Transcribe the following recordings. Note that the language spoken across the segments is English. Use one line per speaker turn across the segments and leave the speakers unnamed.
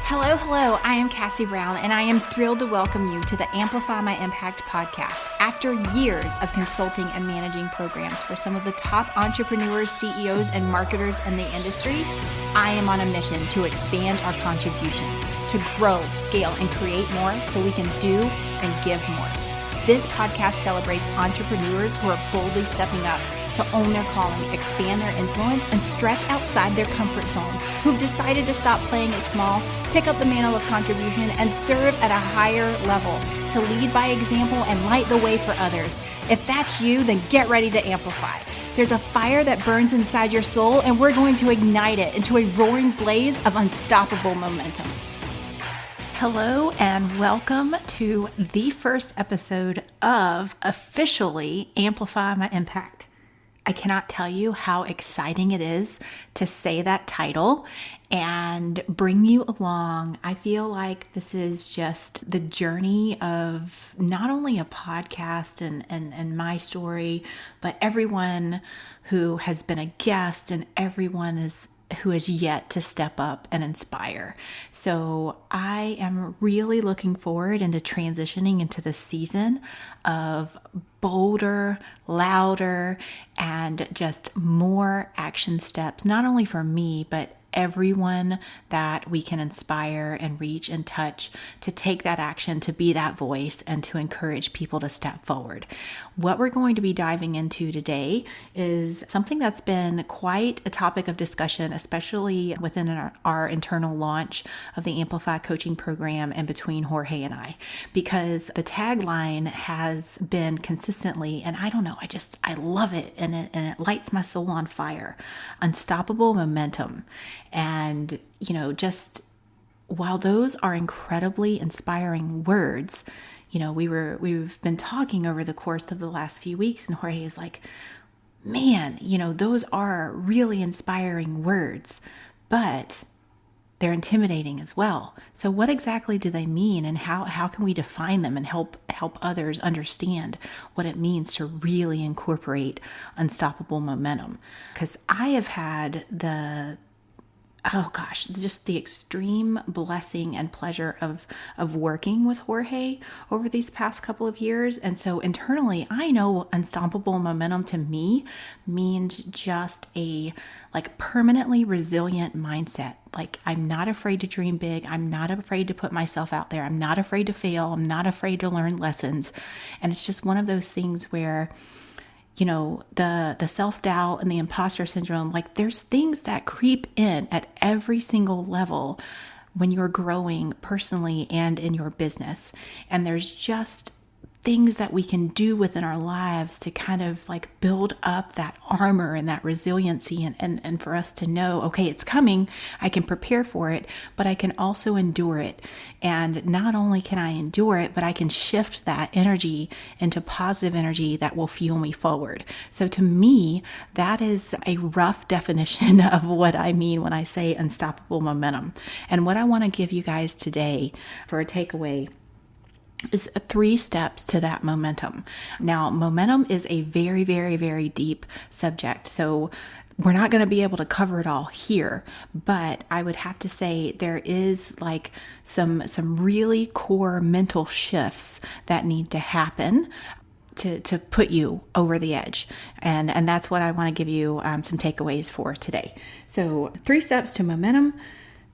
Hello. I am Cassie Brown, and I am thrilled to welcome you to the Amplify My Impact podcast. After years of consulting and managing programs for some of the top entrepreneurs, CEOs, and marketers in the industry, I am on a mission to expand our contribution, to grow, scale, and create more so we can do and give more. This podcast celebrates entrepreneurs who are boldly stepping up to own their calling, expand their influence, and stretch outside their comfort zone, who've decided to stop playing it small, pick up the mantle of contribution, and serve at a higher level to lead by example and light the way for others. If that's you, then get ready to amplify. There's a fire that burns inside your soul, and we're going to ignite it into a roaring blaze of unstoppable momentum. Hello and welcome to the first episode of officially Amplify My Impact. I cannot tell you how exciting it is to say that title and bring you along. I feel like this is just the journey of not only a podcast and my story, but everyone who has been a guest and everyone who has yet to step up and inspire. So I am really looking forward into transitioning into the season of bolder, louder, and just more action steps, not only for me, but everyone that we can inspire and reach and touch to take that action, to be that voice, and to encourage people to step forward. What we're going to be diving into today is something that's been quite a topic of discussion, especially within our internal launch of the Amplify coaching program and between Jorge and I, because the tagline has been consistently, and I don't know, I love it, and it lights my soul on fire: unstoppable momentum. And, just while those are incredibly inspiring words, we've been talking over the course of the last few weeks, and Jorge is like, man, those are really inspiring words, but they're intimidating as well. So what exactly do they mean, and how can we define them and help others understand what it means to really incorporate unstoppable momentum? Because I have had just the extreme blessing and pleasure of working with Jorge over these past couple of years. And so internally, I know unstoppable momentum to me means just a permanently resilient mindset. I'm not afraid to dream big. I'm not afraid to put myself out there. I'm not afraid to fail. I'm not afraid to learn lessons. And it's just one of those things where the self-doubt and the imposter syndrome, there's things that creep in at every single level when you're growing personally and in your business. And there's just things that we can do within our lives to kind of build up that armor and that resiliency and for us to know, okay, it's coming, I can prepare for it, but I can also endure it. And not only can I endure it, but I can shift that energy into positive energy that will fuel me forward. So to me, that is a rough definition of what I mean when I say unstoppable momentum. And what I want to give you guys today for a takeaway is 3 steps to that momentum. Now, momentum is a very, very, very deep subject. So we're not going to be able to cover it all here, but I would have to say there is some really core mental shifts that need to happen to put you over the edge. And that's what I want to give you some takeaways for today. So 3 steps to momentum.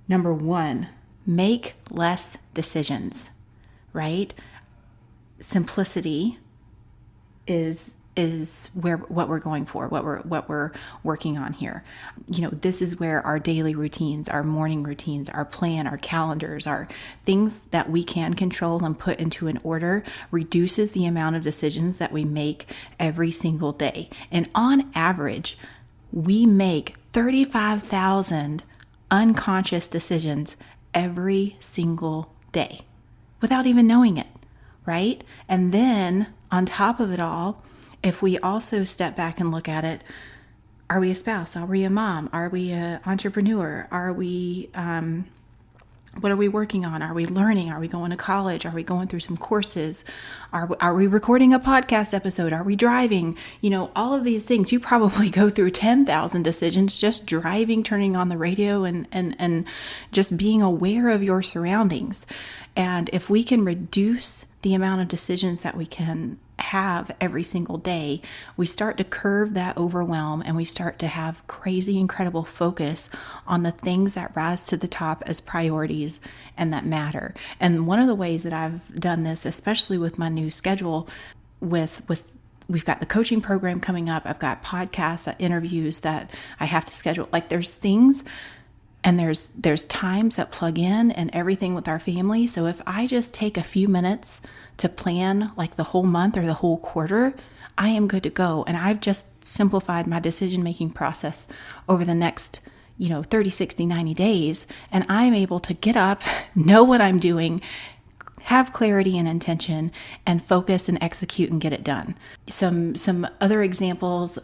Number 1, make less decisions. Right? Simplicity is what we're going for, what we're working on here. This is where our daily routines, our morning routines, our plan, our calendars, our things that we can control and put into an order reduces the amount of decisions that we make every single day. And on average, we make 35,000 unconscious decisions every single day, without even knowing it, right? And then on top of it all, if we also step back and look at it, are we a spouse? Are we a mom? Are we an entrepreneur? Are we What are we working on? Are we learning? Are we going to college? Are we going through some courses? Are we recording a podcast episode? Are we driving? All of these things. You probably go through 10,000 decisions just driving, turning on the radio, and just being aware of your surroundings. And if we can reduce the amount of decisions that we can have every single day, we start to curve that overwhelm, and we start to have crazy, incredible focus on the things that rise to the top as priorities and that matter. And one of the ways that I've done this, especially with my new schedule, we've got the coaching program coming up. I've got podcasts, interviews that I have to schedule. Like, there's things and there's times that plug in and everything with our family. So if I just take a few minutes to plan like the whole month or the whole quarter, I am good to go. And I've just simplified my decision-making process over the next, 30, 60, 90 days. And I'm able to get up, know what I'm doing, have clarity and intention, and focus and execute and get it done. Some other examples,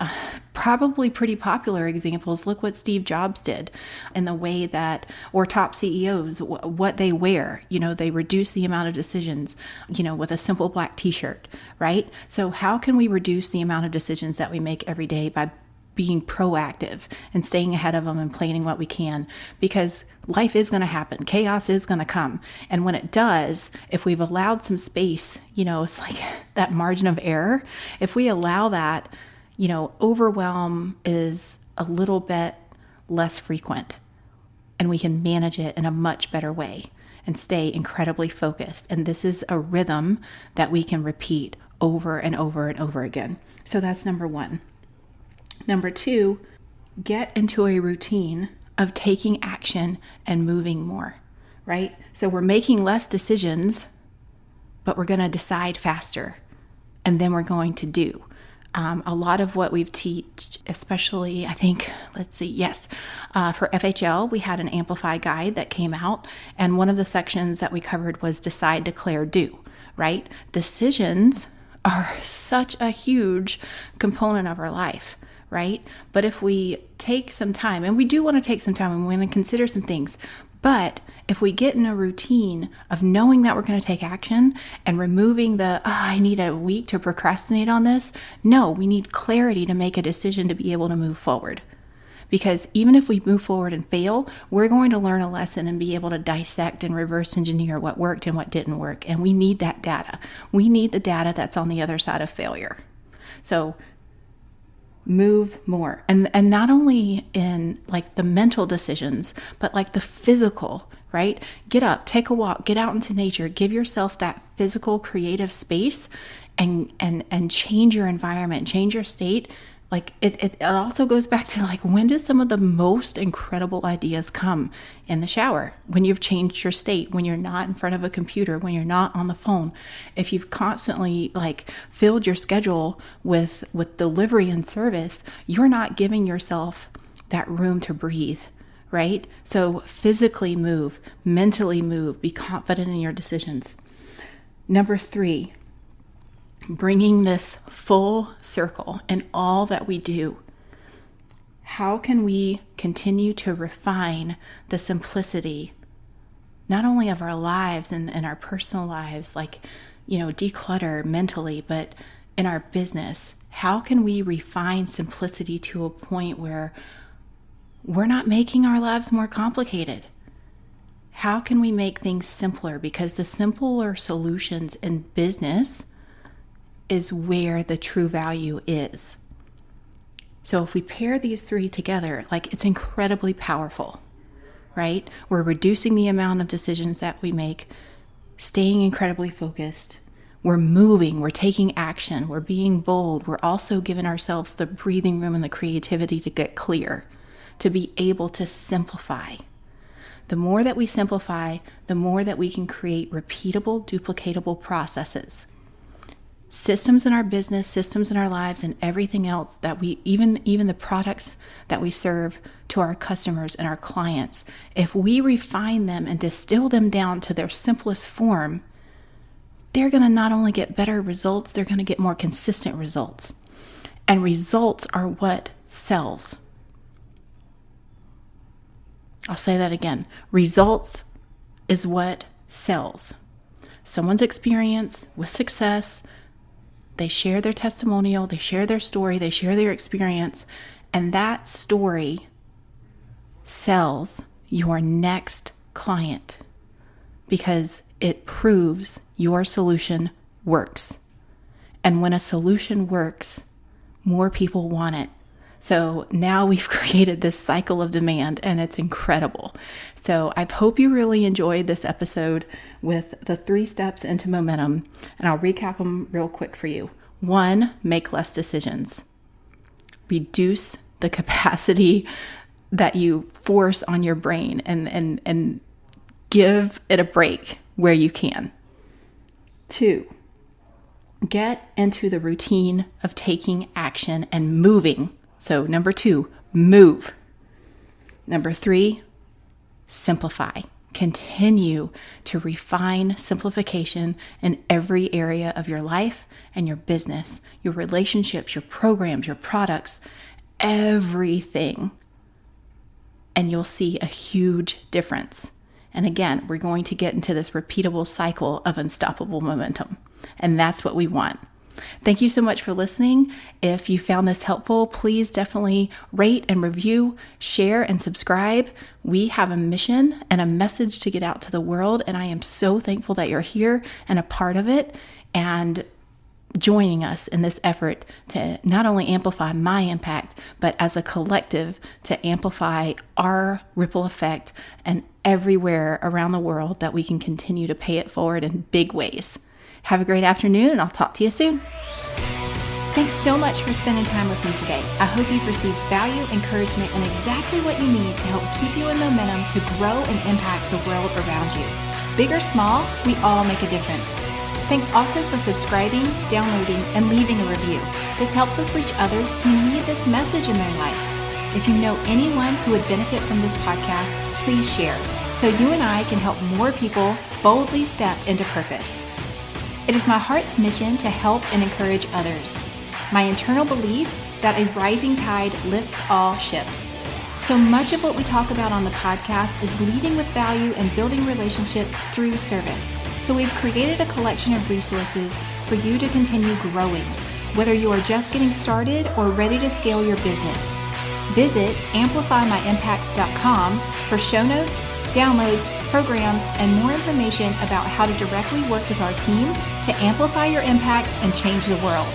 probably pretty popular examples. Look what Steve Jobs did in the way that, or top CEOs, what they wear. They reduce the amount of decisions, with a simple black t-shirt, right? So how can we reduce the amount of decisions that we make every day by being proactive and staying ahead of them and planning what we can? Because life is going to happen. Chaos is going to come. And when it does, if we've allowed some space, it's like that margin of error. If we allow that, overwhelm is a little bit less frequent, and we can manage it in a much better way and stay incredibly focused. And this is a rhythm that we can repeat over and over and over again. So that's number one. Number two, get into a routine of taking action and moving more, right? So we're making less decisions, but we're going to decide faster, and then we're going to do. A lot of what we've taught, especially, I think, for FHL, we had an Amplify guide that came out, and one of the sections that we covered was decide, declare, do, right? Decisions are such a huge component of our life, right? But if we take some time, and we do want to take some time, and we want to consider some things, but if we get in a routine of knowing that we're going to take action and removing I need a week to procrastinate on this. No, we need clarity to make a decision to be able to move forward. Because even if we move forward and fail, we're going to learn a lesson and be able to dissect and reverse engineer what worked and what didn't work. And we need that data. We need the data that's on the other side of failure. So move more. And not only in like the mental decisions, but like the physical, right? Get up, take a walk, get out into nature, give yourself that physical creative space and change your environment, change your state. Like it also goes back to like, when does some of the most incredible ideas come? In the shower, when you've changed your state, when you're not in front of a computer, when you're not on the phone. If you've constantly like filled your schedule with delivery and service, you're not giving yourself that room to breathe, right? So physically move, mentally move, be confident in your decisions. Number 3, bringing this full circle in all that we do. How can we continue to refine the simplicity, not only of our lives and our personal lives, like, declutter mentally, but in our business? How can we refine simplicity to a point where we're not making our lives more complicated? How can we make things simpler? Because the simpler solutions in business is where the true value is. So if we pair these 3 together, like, it's incredibly powerful, right? We're reducing the amount of decisions that we make, staying incredibly focused. We're moving, we're taking action, we're being bold. We're also giving ourselves the breathing room and the creativity to get clear, to be able to simplify. The more that we simplify, the more that we can create repeatable, duplicatable processes. Systems in our business, systems in our lives, and everything else that we, even the products that we serve to our customers and our clients, if we refine them and distill them down to their simplest form, they're going to not only get better results, they're going to get more consistent results. And results are what sells. I'll say that again. Results
is what sells. Someone's experience with success, they share their testimonial, they share their story, they share their experience, and that story sells your next client because it proves your solution works. And when a solution works, more people want it. So now we've created this cycle of demand, and it's incredible. So I hope you really enjoyed this episode with the 3 steps into momentum, and I'll recap them real quick for you. 1, make less decisions. Reduce the capacity that you force on your brain and give it a break where you can. 2, get into the routine of taking action and moving. So number 2, move. Number 3, simplify. Continue to refine simplification in every area of your life and your business, your relationships, your programs, your products, everything. And you'll see a huge difference. And again, we're going to get into this repeatable cycle of unstoppable momentum. And that's what we want. Thank you so much for listening. If you found this helpful, please definitely rate and review, share and subscribe. We have a mission and a message to get out to the world, and I am so thankful that you're here and a part of it and joining us in this effort to not only amplify my impact, but as a collective to amplify our ripple effect and everywhere around the world that we can continue to pay it forward in big ways. Have a great afternoon, and I'll talk to you soon.
Thanks so much for spending time with me today. I hope you've received value, encouragement, and exactly what you need to help keep you in momentum to grow and impact the world around you. Big or small, we all make a difference. Thanks also for subscribing, downloading, and leaving a review. This helps us reach others who need this message in their life. If you know anyone who would benefit from this podcast, please share so you and I can help more people boldly step into purpose. It is my heart's mission to help and encourage others. My internal belief that a rising tide lifts all ships. So much of what we talk about on the podcast is leading with value and building relationships through service. So we've created a collection of resources for you to continue growing, whether you are just getting started or ready to scale your business. Visit amplifymyimpact.com for show notes, downloads, programs, and more information about how to directly work with our team to amplify your impact and change the world.